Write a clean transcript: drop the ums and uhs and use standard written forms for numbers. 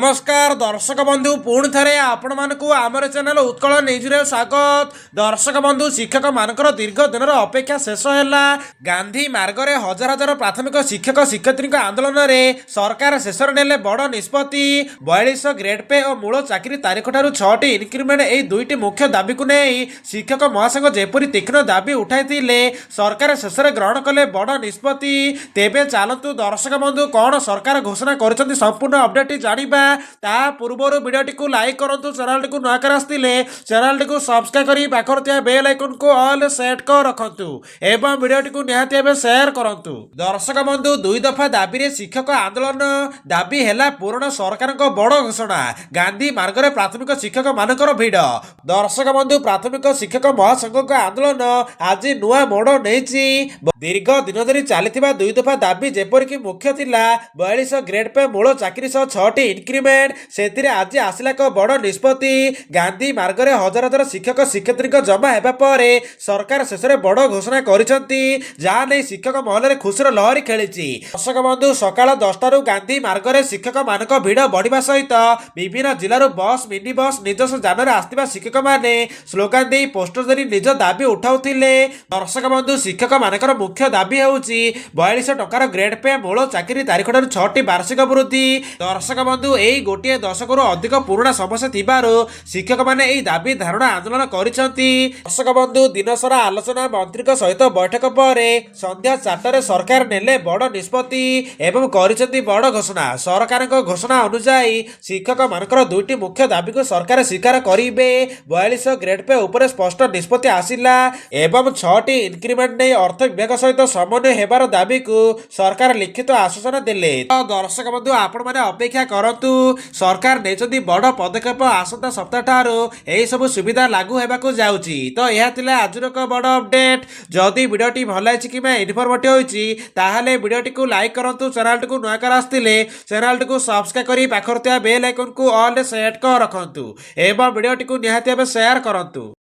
नमस्कार दर्शक बंधु पुणी थे आपण मानक आमर चैनल उत्कल न्यूज रे स्वागत। दर्शक बंधु शिक्षक मानकर दीर्घ दिन अपेक्षा शेष है। गांधी मार्ग में हजार हजार प्राथमिक शिक्षक शिक्षयित्री आंदोलन में सरकार शेष ने बड़ निष्पत्ति 42 ग्रेड पे और मूल चाकरी तारीख ठार 6टी इनक्रिमेंट यही दुईटी मुख्य दाबी को नहीं शिक्षक महासंघ जेपरी तीक्ष्ण दाबी उठाई सरकार शेष में ग्रहण कले बड़ निष्पत्ति। तेबे चलतु दर्शक बंधु कौन सरकार घोषणा कर संपूर्ण अपडेट जानिबा ता पूर्वर वीडियोटी को लाइक करंतु चैनल को नया कर आस्तिले चैनल को सब्सक्राइब करी पाखर थिया बेल आइकन को ऑल सेट कर रखंतु एवं वीडियोटी को निहाती भाबे शेयर करंतु। दर्शक बंधु दुई दफा दाबी रे शिक्षक आंदोलन दाबी हैला पूर्ण सरकार को बड़ घोषणा गांधी मार्ग रे प्राथमिक शिक्षक मानकर भिड़। दर्शक बंधु प्राथमिक शिक्षक महासंघ का आंदोलन आज नुआ मोड़ नेछि। दीर्घ दिन धरी चलता दुई दफा दाबी जेपरिक मुख्य थिला 42 ग्रेड पे मूल चाकरी 6टी इनक्रिमेंट से आज आसला एक बड़ निष्पत्ति। गांधी मार्ग में हजार हजार शिक्षक शिक्षयित्री जमा होगा पर सरकार शेष में बड़ घोषणा करिसेंती जहाँ नहीं शिक्षक महल में खुशीर लहरी खेली। दर्शक बंधु सकाल 10टारू गांधी मार्ग में शिक्षक मान भिड़ बढ़िया सहित विभिन्न जिलूर बस मिनी बस निजस्व जान आसवा शिक्षक मैंने स्लोगान दे पोस्टर धरी निज दाबी उठाउथिले। दर्शक बंधु शिक्षक मानकर मुख्य दाबी होउची 42 टंकार ग्रेड पे मूल चाकरी तारीख ठार 6टी वार्षिक वृद्धि। दर्शक बंधु यही गोटे दशकरू अधिक पुराणा समस्या थिबारु शिक्षक माने एही दाबी धारणा आंदोलन करिसेंती। दर्शक बंधु दिनसारा आलोचना मंत्री सहित बैठक पर संध्या 4टारे सरकार नेले बड़ निष्पत्ति एवं करिसेंती बड़ घोषणा। सरकार घोषणा अनुसार शिक्षक मानकर दुईटी मुख्य दाबी को सरकार स्वीकार करिबे। 42 ग्रेड पे ऊपर स्पष्ट निष्पत्ति आसिला एवं 6टी इनक्रिमेंट नहीं अर्थ विभाग सहित समन्वय हेबार दाबी को सरकार लिखित आश्वासन देले। दर्शक बंधु आपण माने अपेक्षा करंतु सरकार नेचंदी बड़ पदक्षेप आसंता सप्ताह ठारू एही सब सुविधा लागू हेबाकू जाउची। तो यह थिला आजुर एक बड़ अपडेट। जदि वीडियोटी भल लागिछि किबा इनफॉर्मेटिव होइछि ताहाले वीडियोटी को लाइक करंतु चैनल को नया कर आस्तिले चैनल को सब्सक्राइब करी पाखर थिया बेल आइकन को ऑल सेट कर रखंतु एवं वीडियोटी को निहाती भाबे शेयर करंतु।